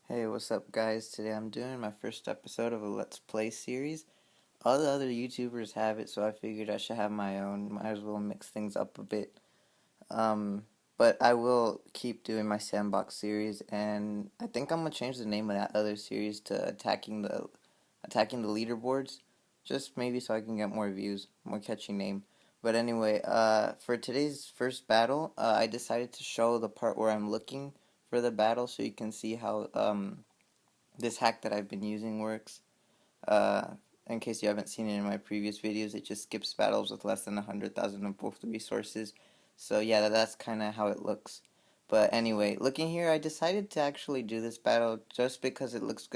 Hey, what's up, guys? Today I'm doing my first episode of a Let's Play series. All the other YouTubers have it, so I figured I should have my own. Might as well mix things up a bit. Um, but I will keep doing my sandbox series, and I think I'm gonna change the name of that other series to attacking the leaderboards, just maybe so I can get more views, more catchy name. But anyway, for today's first battle, I decided to show the part where I'm looking for the battle, so you can see how this hack that I've been using works. Uh, in case you haven't seen it in my previous videos, it just skips battles with less than 100,000 of both resources. So yeah, that's kind of how it looks. But anyway, looking here, I decided to actually do this battle just because it looks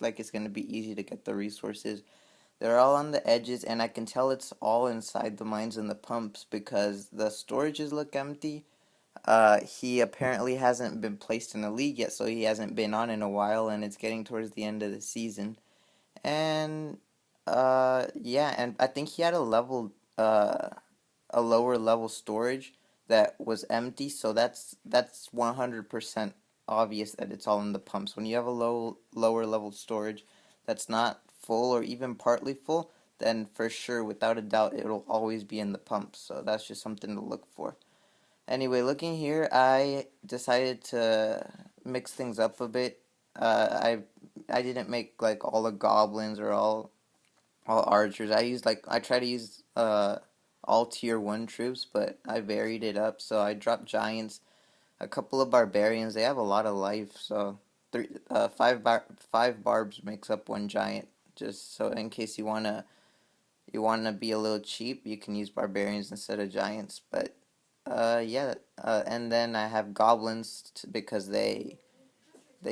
like it's gonna be easy to get the resources. They're all on the edges, and I can tell it's all inside the mines and the pumps because the storages look empty. He apparently hasn't been placed in the league yet, so he hasn't been on in a while, and it's getting towards the end of the season. And yeah, and I think he had a lower level storage that was empty, so that's 100% obvious that it's all in the pumps. When you have a lower level storage that's not full or even partly full, then for sure, without a doubt, it'll always be in the pumps. So that's just something to look for. Anyway, looking here, I decided to mix things up a bit. I didn't make like all the goblins or all archers. I try to use all tier 1 troops, but I varied it up. So I dropped giants, a couple of barbarians. They have a lot of life, so five barbs makes up one giant. Just so in case you wanna be a little cheap, you can use barbarians instead of giants. But yeah, and then I have goblins because they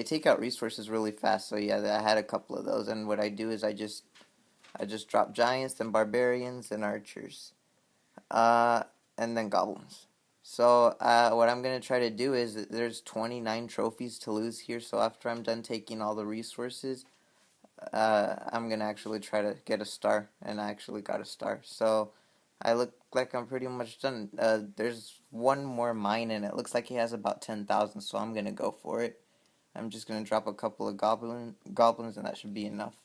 take out resources really fast. So yeah, I had a couple of those, and what I do is I just drop giants, then barbarians, and archers, uh, and then goblins. So what I'm gonna try to do is there's 29 trophies to lose here. So after I'm done taking all the resources, I'm gonna actually try to get a star, and I actually got a star. So I look like I'm pretty much done. There's one more mine, and it looks like he has about 10,000. So I'm gonna go for it. I'm just gonna drop a couple of goblins, and that should be enough.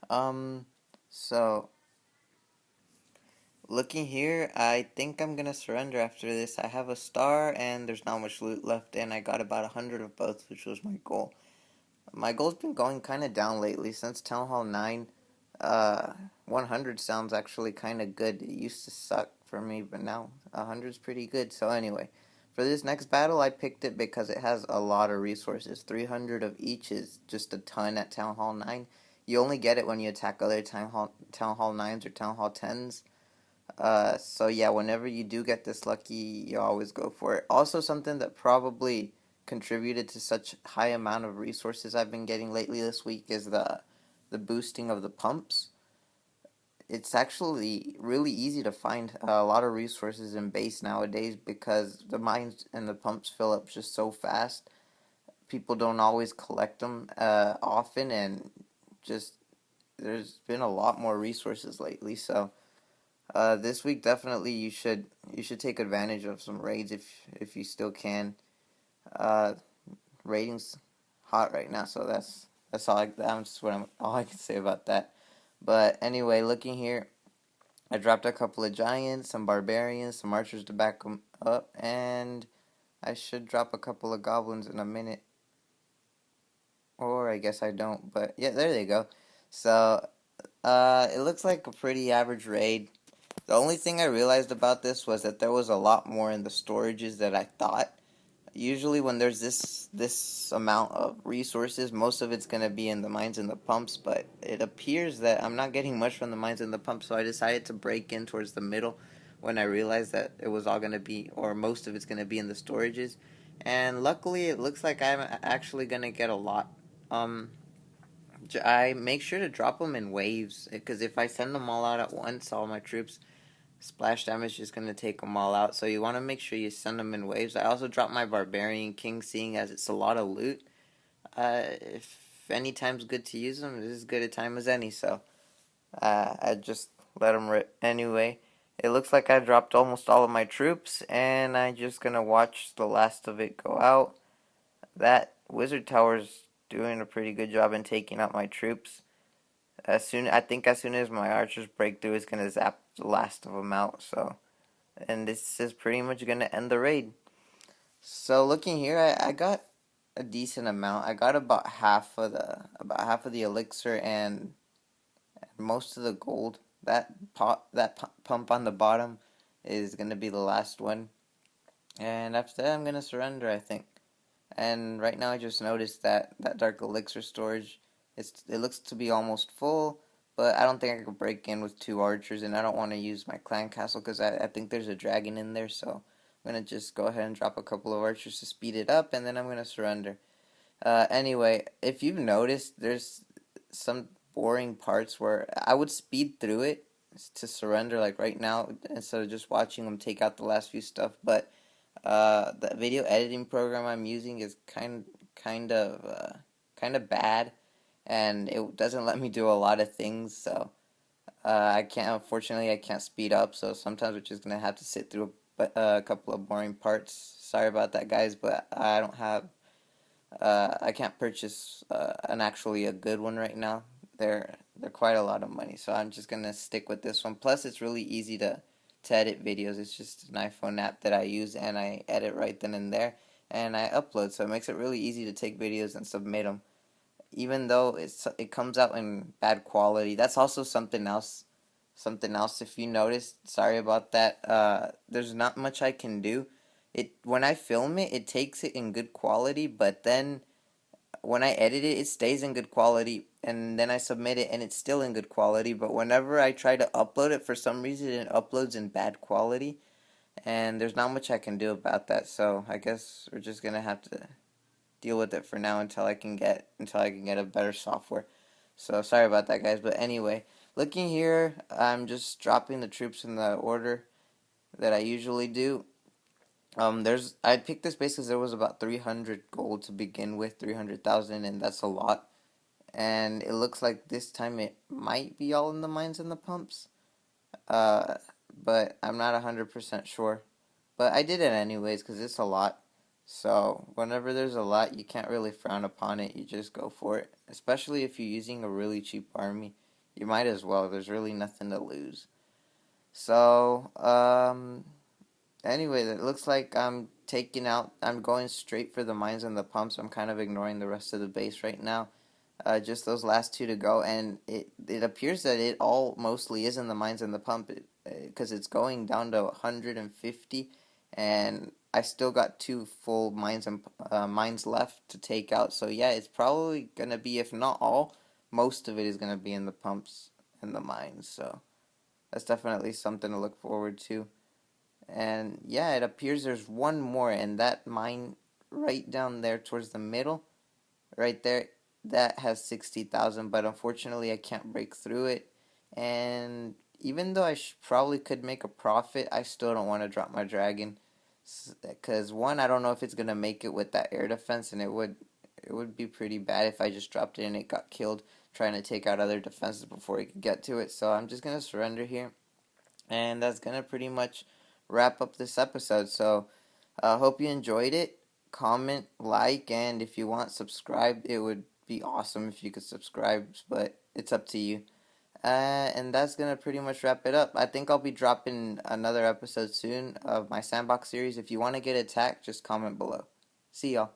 Um, so looking here, I think I'm gonna surrender after this. I have a star, and there's not much loot left, and I got about 100 of both, which was my goal. My goal's been going kind of down lately since Town Hall 9. 100 sounds actually kind of good. It used to suck for me, but now 100's pretty good. So anyway, for this next battle, I picked it because it has a lot of resources. 300 of each is just a ton at Town Hall 9. You only get it when you attack other Town Hall 9s or Town Hall 10s. So yeah, whenever you do get this lucky, you always go for it. Also, something that probably contributed to such high amount of resources I've been getting lately this week is the boosting of the pumps. It's actually really easy to find a lot of resources in base nowadays because the mines and the pumps fill up just so fast. People don't always collect them often, and just there's been a lot more resources lately. So this week definitely you should take advantage of some raids if you still can. Uh, Rating's hot right now, so that's all I can say about that. But anyway, looking here, I dropped a couple of giants, some barbarians, some archers to back them up, and I should drop a couple of goblins in a minute, or I guess I don't. But yeah, there they go. So it looks like a pretty average raid. The only thing I realized about this was that there was a lot more in the storages than I thought. Usually when there's this amount of resources, most of it's going to be in the mines and the pumps, but it appears that I'm not getting much from the mines and the pumps, so I decided to break in towards the middle when I realized that it was all going to be, or most of it's going to be in the storages. And luckily it looks like I'm actually going to get a lot. Um I make sure to drop them in waves because if I send them all out at once, all my troops, splash damage is going to take them all out. So you want to make sure you send them in waves. I also dropped my Barbarian King, seeing as it's a lot of loot. If any time's good to use them, this is as good a time as any. So I just let them rip anyway. It looks like I dropped almost all of my troops, and I'm just going to watch the last of it go out. That Wizard Tower's doing a pretty good job in taking out my troops. As soon as my archers break through, it's gonna zap the last of them out. So, and this is pretty much gonna end the raid. So looking here, I got a decent amount. I got about half of the elixir and most of the gold. Pump on the bottom is gonna be the last one, and after that I'm gonna surrender, I think. And right now I just noticed that that dark elixir storage, it looks to be almost full, but I don't think I could break in with two archers, and I don't want to use my clan castle because I think there's a dragon in there. So I'm gonna just go ahead and drop a couple of archers to speed it up, and then I'm gonna surrender. Anyway, if you've noticed, there's some boring parts where I would speed through it to surrender, like right now, instead of just watching them take out the last few stuff. But the video editing program I'm using is kind of bad, and it doesn't let me do a lot of things. So unfortunately, I can't speed up. So sometimes we're just gonna have to sit through a couple of boring parts. Sorry about that, guys, but I don't have I can't purchase an actually a good one right now. They're quite a lot of money, so I'm just gonna stick with this one. Plus, it's really easy to edit videos. It's just an iPhone app that I use, and I edit right then and there, and I upload. So it makes it really easy to take videos and submit them, even though it comes out in bad quality. That's also something else. Something else, if you noticed, sorry about that. There's not much I can do. It when I film it, it takes it in good quality, but then when I edit it, it stays in good quality, and then I submit it, and it's still in good quality. But whenever I try to upload it, for some reason, it uploads in bad quality, and there's not much I can do about that. So I guess we're just gonna have to deal with it for now until I can get a better software. So sorry about that, guys. But anyway, looking here, I'm just dropping the troops in the order that I usually do. I picked this base because there was about 300 gold to begin with, 300,000, and that's a lot. And it looks like this time it might be all in the mines and the pumps. Uh, but I'm not 100% sure. But I did it anyways because it's a lot. So whenever there's a lot, you can't really frown upon it. You just go for it. Especially if you're using a really cheap army, you might as well. There's really nothing to lose. So anyway, it looks like I'm going straight for the mines and the pumps. I'm kind of ignoring the rest of the base right now. Just those last two to go, and it appears that it all mostly is in the mines and the pump, because it's going down to 150, and I still got two full mines left to take out. So yeah, it's probably gonna be, if not all, most of it is gonna be in the pumps and the mines. So that's definitely something to look forward to. And yeah, it appears there's one more, and that mine right down there towards the middle, right there, that has 60,000, but unfortunately I can't break through it. And even though probably could make a profit, I still don't want to drop my dragon, because one, I don't know if it's gonna make it with that air defense, and it would be pretty bad if I just dropped it and it got killed trying to take out other defenses before he could get to it. So I'm just gonna surrender here, and that's gonna pretty much wrap up this episode. So I hope you enjoyed it. Comment, like, and if you want, subscribe. It would be awesome if you could subscribe, but it's up to you. And that's gonna pretty much wrap it up. I think I'll be dropping another episode soon of my sandbox series. If you want to get attacked, just comment below. See y'all.